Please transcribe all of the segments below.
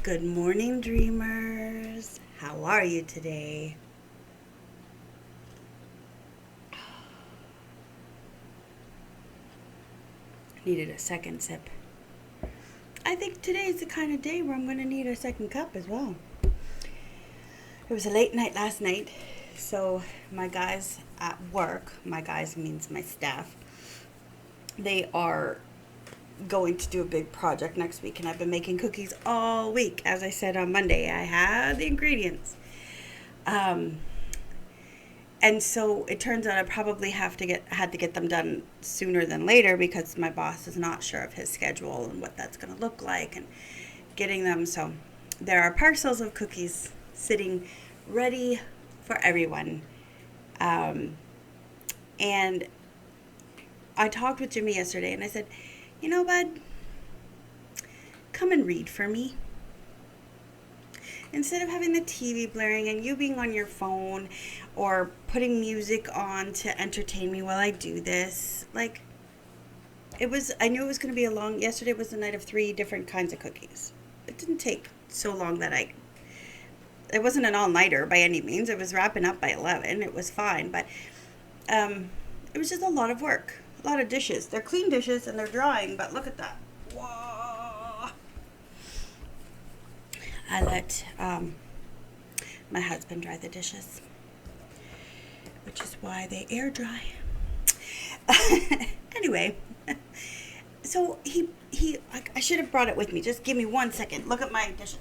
Good morning, dreamers. How are you today? Needed a second sip. I think today is the kind of day where I'm going to need a second cup as well. It was a late night last night, so my guys at work, my guys means my staff, they are going to do a big project next week, and I've been making cookies all week. As I said on Monday, I had the ingredients. Um, and so it turns out I probably had to get them done sooner than later because my boss is not sure of his schedule and what that's going to look like and getting them. So there are parcels of cookies sitting ready for everyone. Um, and I talked with Jimmy yesterday and I said, bud, come and read for me. Instead of having the TV blaring and you being on your phone or putting music on to entertain me while I do this, I knew it was going to be yesterday was the night of 3 different kinds of cookies. It didn't take so long it wasn't an all-nighter by any means. It was wrapping up by 11. It was fine, but it was just a lot of work, a lot of dishes. They're clean dishes and they're drying, but look at that. Whoa. I let my husband dry the dishes, which is why they air dry. Anyway, so I should have brought it with me. Just give me 1 second. Look at my dishes.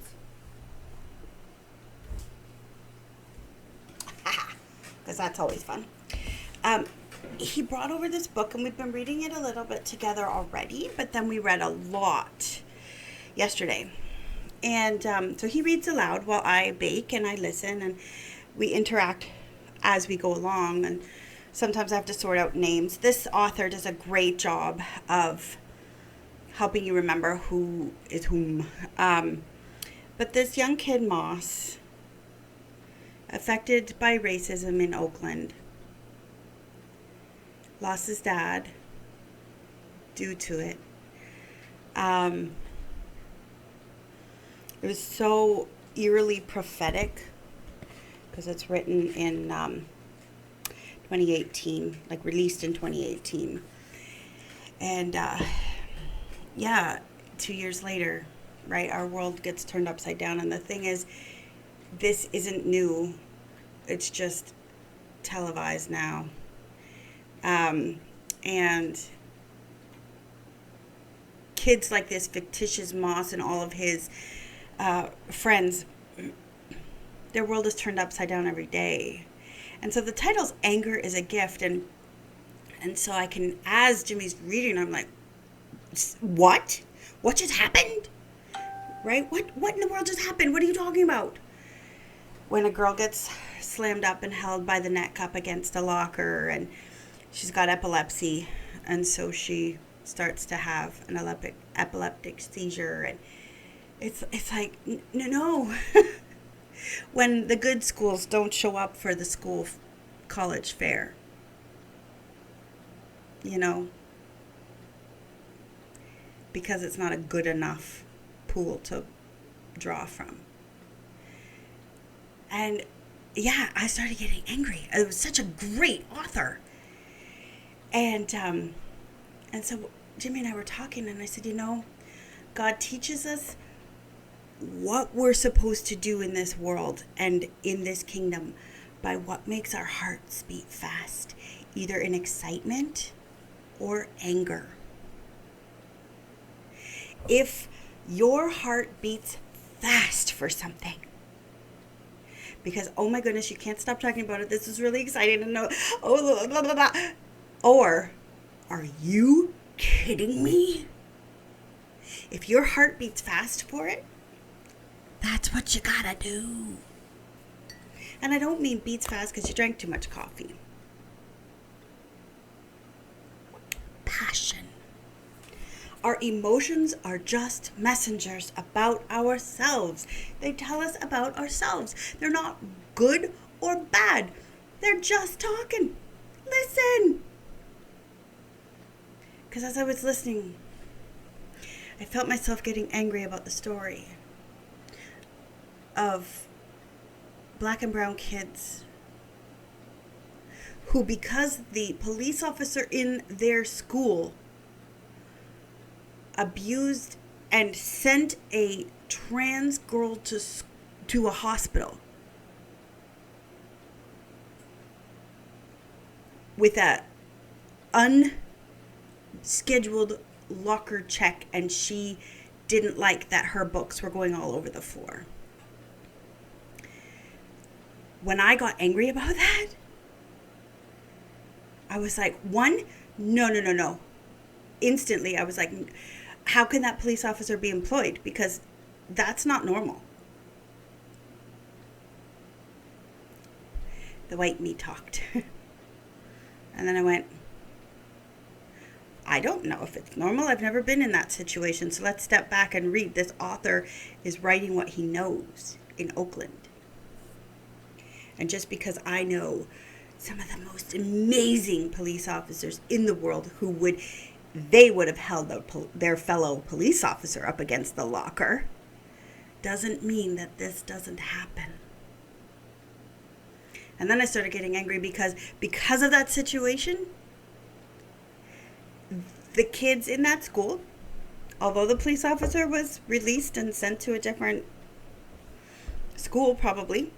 Because that's always fun. He brought over this book, and we've been reading it a little bit together already, but then we read a lot yesterday. And so he reads aloud while I bake and I listen, and we interact as we go along. And sometimes I have to sort out names. This author does a great job of helping you remember who is whom. But this young kid, Moss, affected by racism in Oakland, lost his dad due to it. It was so eerily prophetic because it's written in 2018, released in 2018. And 2 years later, right, our world gets turned upside down. And the thing is, this isn't new. It's just televised now. And kids like this fictitious Moss and all of his friends, their world is turned upside down every day. And so the title's Anger is a Gift. And so I can, as Jimmy's reading, I'm like, what? What just happened? Right? What in the world just happened? What are you talking about? When a girl gets slammed up and held by the neck up against a locker, and she's got epilepsy, and so she starts to have an epileptic seizure, and it's like, no. When the good schools don't show up for the college fair, because it's not a good enough pool to draw from. And I started getting angry. It was such a great author. And so Jimmy and I were talking, and I said, God teaches us what we're supposed to do in this world and in this kingdom by what makes our hearts beat fast, either in excitement or anger. If your heart beats fast for something, because, oh my goodness, you can't stop talking about it, this is really exciting, and blah, blah, blah, blah. Or, are you kidding me? If your heart beats fast for it, that's what you gotta do. And I don't mean beats fast because you drank too much coffee. Passion. Our emotions are just messengers about ourselves. They tell us about ourselves. They're not good or bad. They're just talking. Listen. Because as I was listening, I felt myself getting angry about the story. of black and brown kids who, because the police officer in their school abused and sent a trans girl to a hospital with a unscheduled locker check, and she didn't like that her books were going all over the floor. When I got angry about that, I was like, no. Instantly, I was like, how can that police officer be employed? Because that's not normal. The white me talked. And then I went, I don't know if it's normal. I've never been in that situation. So let's step back and read. This author is writing what he knows in Oakland. And just because I know some of the most amazing police officers in the world who would have held their fellow police officer up against the locker, doesn't mean that this doesn't happen. And then I started getting angry because of that situation, the kids in that school, although the police officer was released and sent to a different school probably,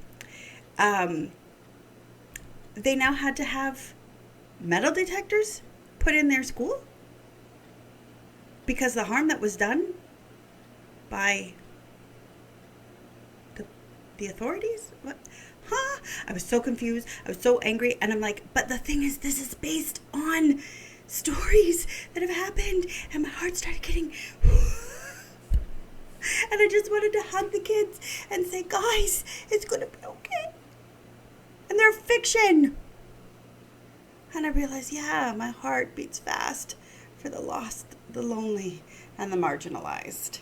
they now had to have metal detectors put in their school because the harm that was done by the authorities. What? Huh? I was so confused. I was so angry. And I'm like, but the thing is, this is based on stories that have happened. And my heart started getting... And I just wanted to hug the kids and say, guys, it's going to be okay. And they're fiction. And I realized, yeah, my heart beats fast for the lost, the lonely, and the marginalized.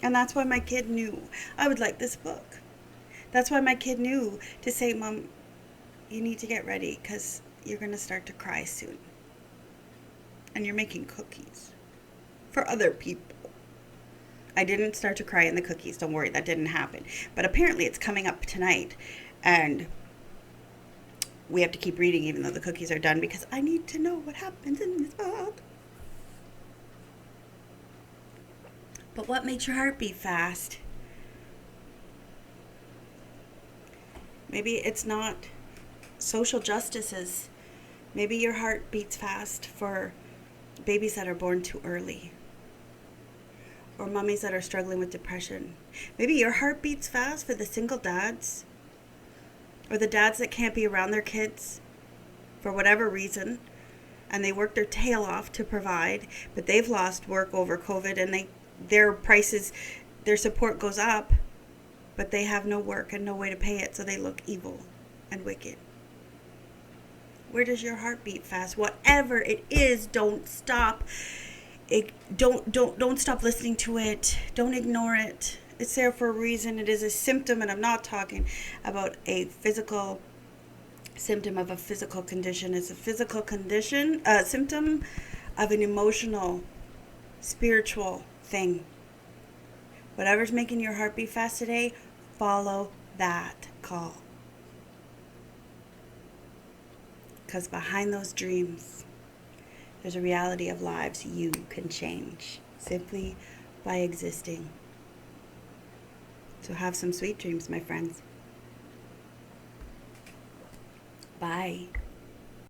And that's why my kid knew I would like this book. That's why my kid knew to say, Mom, you need to get ready because you're going to start to cry soon. And you're making cookies for other people. I didn't start to cry in the cookies. Don't worry, that didn't happen. But apparently it's coming up tonight. And we have to keep reading even though the cookies are done because I need to know what happens in this book. But what makes your heart beat fast? Maybe it's not social justices. Maybe your heart beats fast for babies that are born too early. Or mummies that are struggling with depression. Maybe your heart beats fast for the single dads. Or the dads that can't be around their kids for whatever reason. And they work their tail off to provide. But they've lost work over COVID and their prices, their support goes up. But they have no work and no way to pay it. So they look evil and wicked. Where does your heart beat fast? Whatever it is, don't stop. Don't stop listening to it. Don't ignore it. It's there for a reason. It is a symptom, and I'm not talking about a physical symptom of a physical condition. It's a physical condition, a symptom of an emotional, spiritual thing. Whatever's making your heart beat fast today, follow that call. Because behind those dreams, there's a reality of lives you can change simply by existing. So have some sweet dreams, my friends. Bye.